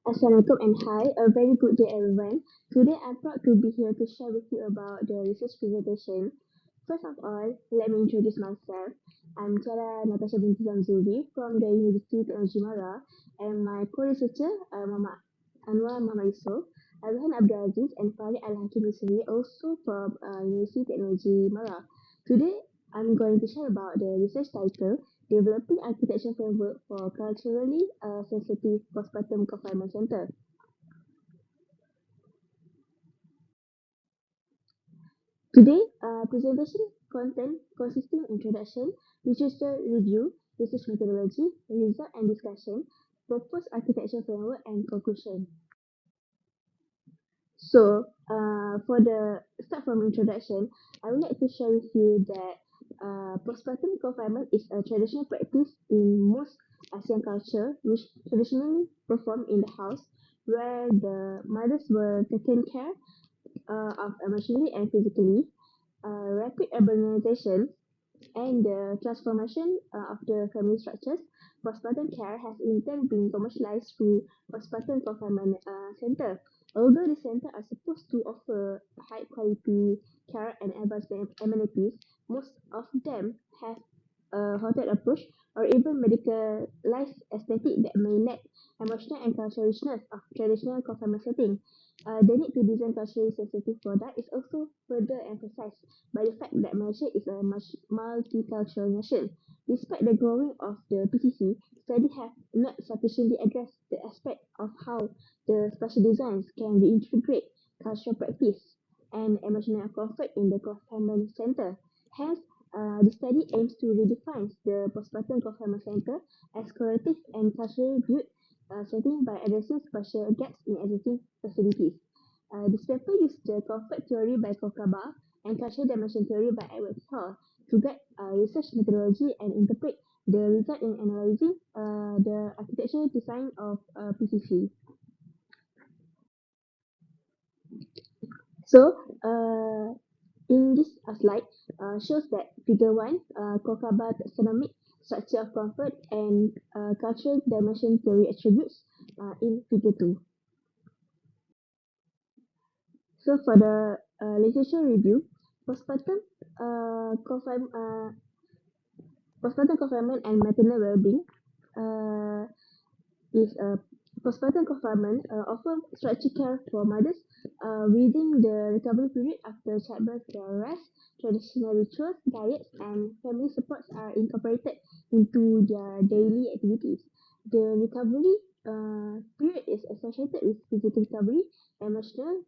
Assalamualaikum and hi, a very good day everyone. Today I'm proud to be here to share with you about the research presentation. First of all, let me introduce myself. I'm Tiara Natasha binti Zamzuli from the University of Technology Mara and my co-researcher Mama Anwar Muhammad Yusof, Azhan Abdul Aziz and Farid Al-Hakim Yusri also from University of Technology Mara. Today I'm going to share about the research title Developing Architecture Framework for Culturally Sensitive Postpartum Confinement Center. Today, presentation content consisting introduction, literature review, research methodology, result and discussion, proposed architecture framework, and conclusion. So, for the start from introduction, I would like to share with you that postpartum confinement is a traditional practice in most Asian culture, which traditionally performed in the house, where the mothers were taken care of emotionally and physically. Rapid urbanization and the transformation of the family structures, postpartum care has in turn been commercialized through postpartum confinement center. Although the center are supposed to offer high quality care and advanced amenities, most of them have a hotel approach or even medicalized aesthetic that may lack emotional and cultural richness of traditional confinement setting. The need to design culturally sensitive product is also further emphasized by the fact that Malaysia is a multicultural nation. Despite the growing of the PCC, studies have not sufficiently addressed the aspect of how the special designs can integrate cultural practice and emotional comfort in the confinement center. Hence, the study aims to redefine the postpartum confinement center as creative and culturally built setting by addressing special gaps in existing facilities. This paper used the comfort theory by Kokaba and cultural dimension theory by Edward Hall to guide research methodology and interpret the result in analyzing the architectural design of PCC. So, in this slide, shows that figure 1, Kokaba taxonomic structure of comfort and cultural dimension theory attributes in figure 2. So, for the literature review, postpartum postpartum confinement and maternal well-being uh, is postpartum confinement offer structured care for mothers within the recovery period after childbirth. Their rest, traditional rituals, diets, and family supports are incorporated into their daily activities. The recovery period is associated with physical recovery, emotional,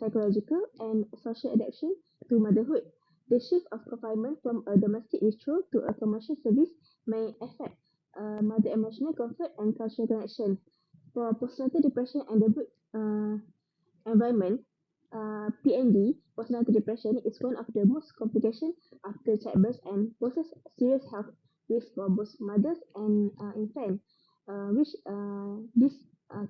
psychological, and social adaptation to motherhood. The shift of confinement from a domestic ritual to a commercial service may affect mother emotional comfort and cultural connection. For postnatal depression and the good environment, PND, postnatal depression, is one of the most complications after childbirth and poses serious health risk for both mothers and infant, which this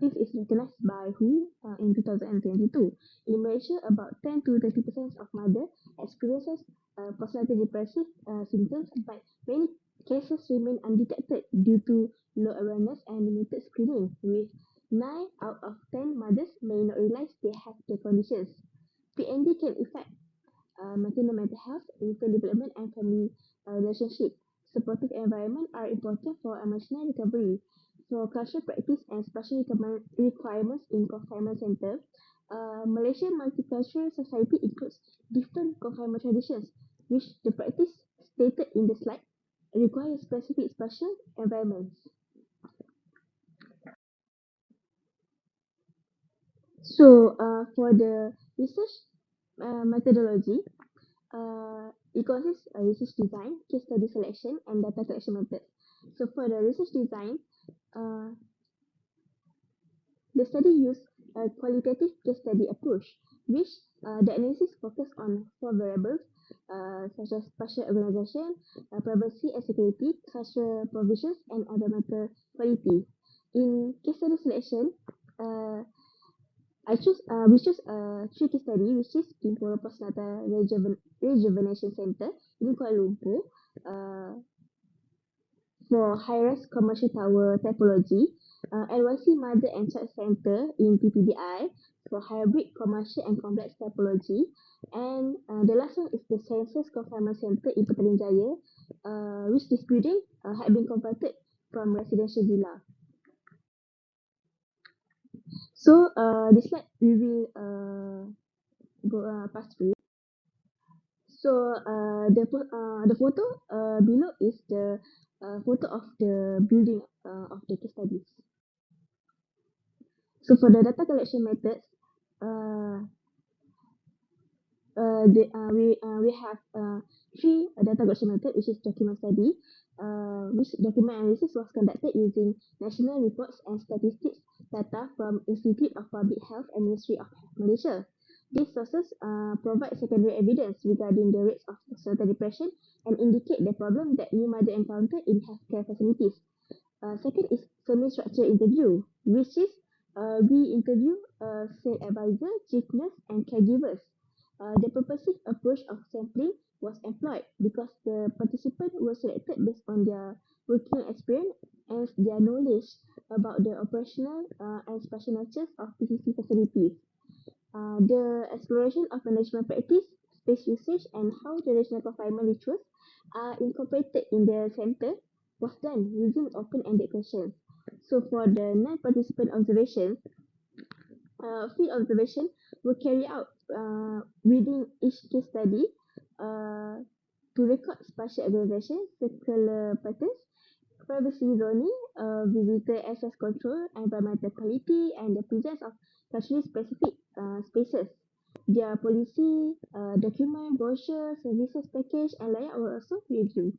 is recognized by WHO in 2022. In Malaysia, about 10 to 30% of mothers experiences postnatal depressive symptoms, but many cases remain undetected due to low awareness and limited screening, with 9 out of 10 mothers may not realize they have the conditions. PND can affect maternal mental health, infant development, and family relationship. Supportive environment are important for emotional recovery. For cultural practice and special requirements in confinement center, Malaysian multicultural society includes different confinement traditions, which the practice stated in the slide require specific special environments. So, for the research methodology, it consists of research design, case study selection, and data collection methods. So, for the research design, uh, the study used a qualitative case study approach, which the analysis focused on four variables such as spatial organization, privacy and security, social provisions, and environmental quality. In case study selection, uh, we choose three case study, which is Pimporo Postnatal Rejuvenation Center in Kuala Lumpur uh, for high-rise commercial tower typology. LYC Mother and Child Center in PPDI for hybrid, commercial and complex typology. And the last one is the Census Confinement Center in Petaling Jaya, which this building had been converted from residential villa. So this slide we will pass through. So the photo below is the photo of the building of the case studies. So for the data collection methods, uh, we have three data collection methods, which is document study, which document analysis was conducted using national reports and statistics data from Institute of Public Health and Ministry of Health Malaysia. These sources provide secondary evidence regarding the rates of postnatal depression and indicate the problem that new mother encounter in healthcare facilities. Second is semi-structured interview, which is we interview sale advisor, chief nurse, and caregivers. The purposive approach of sampling was employed because the participants were selected based on their working experience and their knowledge about the operational and special natures of PCC facilities. The exploration of management practice, space usage, and how traditional confinement rituals are incorporated in the center was done using open-ended questions. So for the non-participant observations, field observation were carried out within each case study uh, to record spatial organization, circular patterns, privacy zoning, visitor access control, environmental quality, and the presence of country-specific spaces. Their policy, document, brochure, services package, and layout were also reviewed.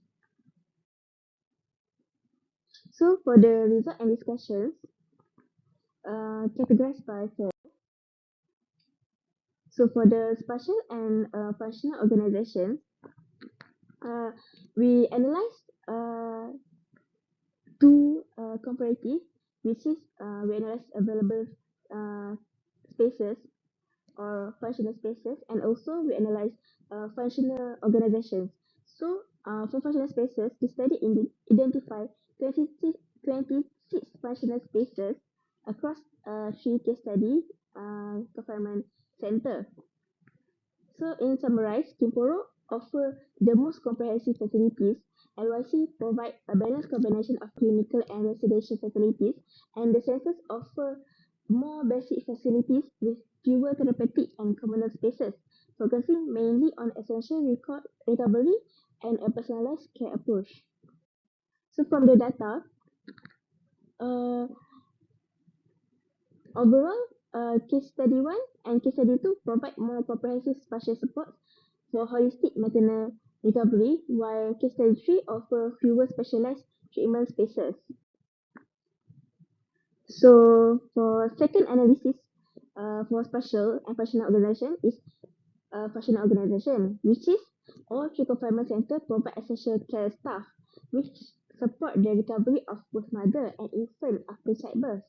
So for the result and discussions, categorized by fair. So for the spatial and functional organization, uh, we analyzed two comparative, which is we analyze available uh, spaces or functional spaces, and also we analyze functional organizations. So for functional spaces, the study identified 26 functional spaces across three case study confinement center. So in summarize, Kimporo offer the most comprehensive facilities. LYC provide a balanced combination of clinical and residential facilities, and the census offer more basic facilities with fewer therapeutic and communal spaces, focusing mainly on essential recovery and a personalized care approach. So from the data, uh, overall, case study 1 and case study 2 provide more comprehensive spatial support for holistic maternal recovery, while case study 3 offer fewer specialized treatment spaces. So for second analysis, for spatial and functional organization is functional organization, which is all three confinement center provide essential care staff, which support the recovery of both mother and infant after childbirth.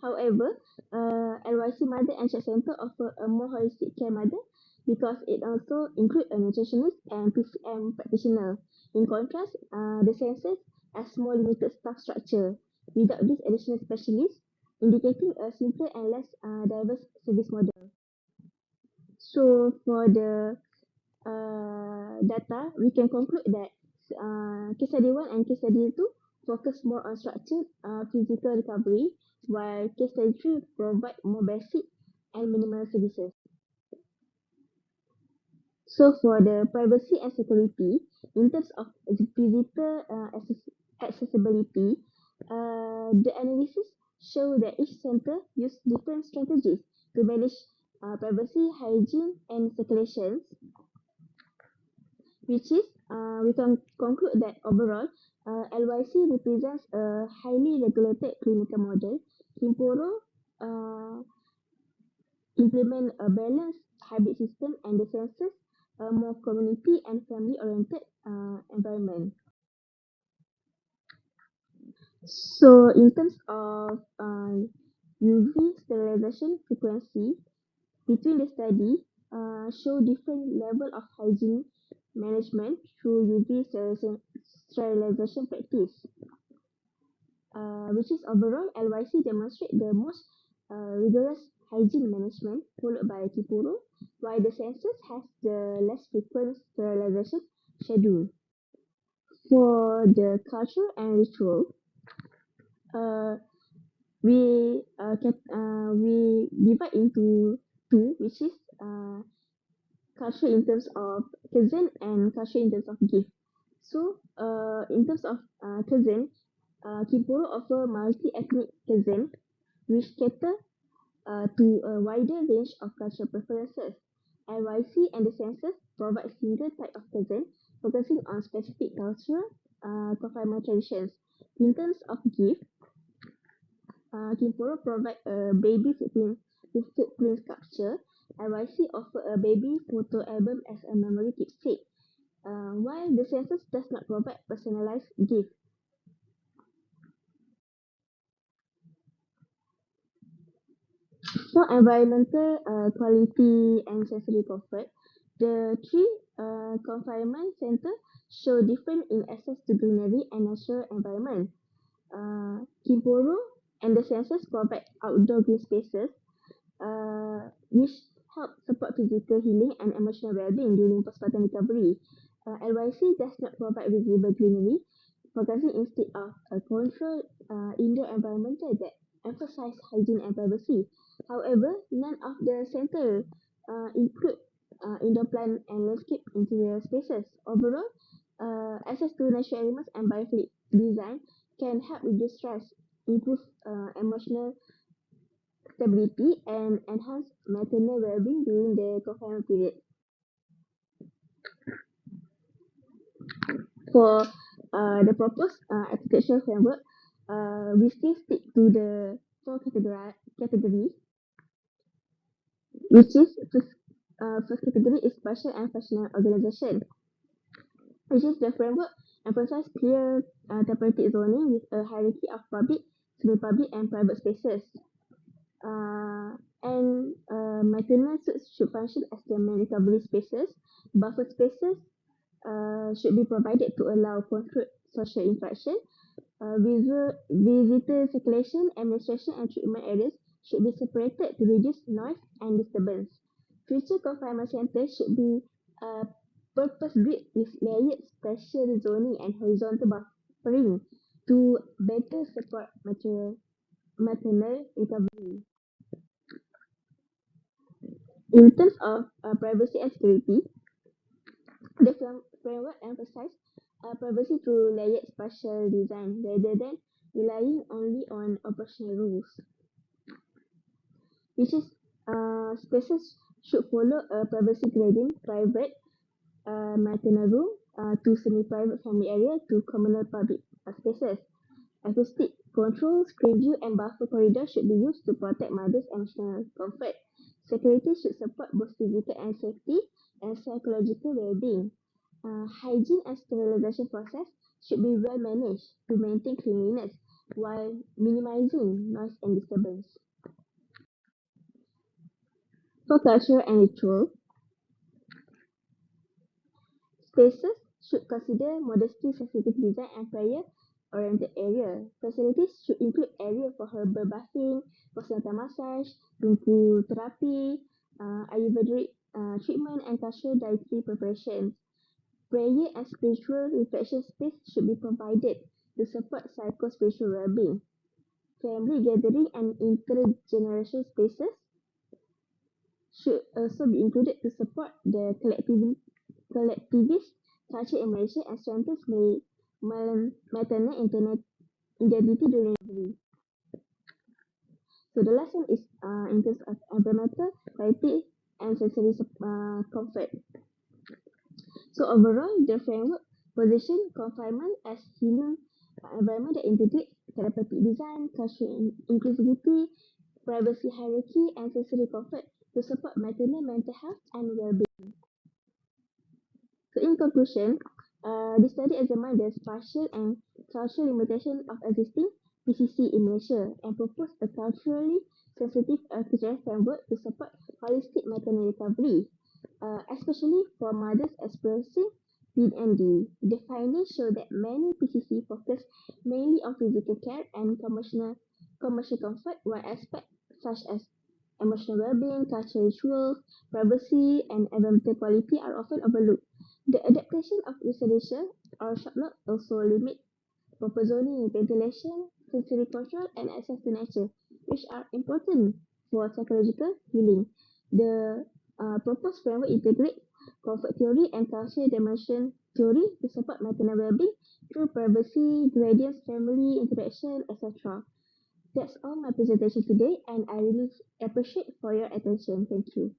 However, LYC Mother and Child Center offer a more holistic care mother because it also includes a nutritionist and PCM practitioner. In contrast, the census has more limited staff structure without this additional specialist, indicating a simpler and less diverse service model. So for the data, we can conclude that case study 1 and case study 2 focus more on structured physical recovery, while case study 3 provide more basic and minimal services. So for the privacy and security, in terms of visitor accessibility, the analysis show that each center use different strategies to manage privacy, hygiene, and circulations, which is we can conclude that overall, LYC represents a highly regulated clinical model. Kimporo implement a balanced hybrid system and the census a more community and family-oriented environment. So in terms of UV sterilization frequency, between the study show different level of hygiene management through UV sterilization practice. which is overall LYC demonstrate the most rigorous hygiene management followed by Kipuru, while the census has the less frequent sterilization schedule. For the culture and ritual, uh, we divide into two, which is culture in terms of cousin and culture in terms of gift. So, in terms of cousin, Kipuru offer multi-ethnic cousin which cater to a wider range of cultural preferences. NYC and the census provide single type of cousin focusing on specific cultural confinement traditions. In terms of gift, Kipuru provide a baby footprint sculpture. NYC offer a baby photo album as a memory keepsake. While the census does not provide personalized gift. For environmental quality and sensory comfort, the three confinement centers show different in access to greenery and natural environment. Kimporo and the census provide outdoor green spaces, which help support physical healing and emotional well-being during postpartum recovery. LYC does not provide visible greenery, focusing instead of a controlled indoor environmental that emphasize hygiene and privacy. However, none of the center include indoor plant and landscape interior spaces. Overall, access to natural elements and biophilic design can help reduce stress, improve emotional stability, and enhance maternal well-being during the confinement period. For the proposed architectural framework, we still stick to the four category, which is first category is spatial and functional organization, which is the framework emphasizes clear therapeutic zoning with a hierarchy of public, semi-public, and private spaces. And maternal suites should function as the main recovery spaces. Buffer spaces should be provided to allow controlled social interaction. Visitor circulation, administration, and treatment areas should be separated to reduce noise and disturbance. Future confinement centers should be uh, purpose-built with layered spatial zoning and horizontal buffering to better support maternal recovery. In terms of privacy and security, the framework emphasizes privacy through layered spatial design rather than relying only on operational rules, which is spaces should follow a privacy gradient, private maternal room to semi-private family area to communal public spaces. Acoustic control, screen view, and buffer corridor should be used to protect mothers' emotional comfort. Security should support both physical and safety and psychological well-being. Hygiene and sterilization process should be well managed to maintain cleanliness while minimizing noise and disturbance. For culture and ritual, spaces should consider modesty, sensitive design, and prayer-oriented area. Facilities should include area for herbal bathing, postnatal massage, tunku therapy, Ayurvedic treatment, and cultural dietary preparations. Prayer and spiritual reflection space should be provided to support psycho-spiritual well-being. Family gathering and intergenerational spaces should also be included to support the collectivist culture in Malaysia and strengthens maternal identity during recovery. So the last one is in terms of environmental quality and sensory comfort. So overall, the framework position confinement as healing environment that integrates therapeutic design, cultural inclusivity, privacy hierarchy, and sensory comfort to support maternal mental health and well-being. So in conclusion, the study examined the spatial and cultural limitation of existing PCC in Malaysia and proposed a culturally sensitive architectural framework to support holistic maternal recovery, especially for mothers experiencing D&D. The findings show that many PCC focus mainly on physical care and commercial comfort, while aspects such as emotional well-being, cultural rituals, privacy, and environmental quality are often overlooked. The adaptation of residential or shop also limit proper zoning, ventilation, sensory control, and access to nature, which are important for psychological healing. The proposed framework integrates comfort theory and cultural dimension theory to support maternal well-being through privacy, gradients, family interaction, etc. That's all my presentation today, and I really appreciate for your attention. Thank you.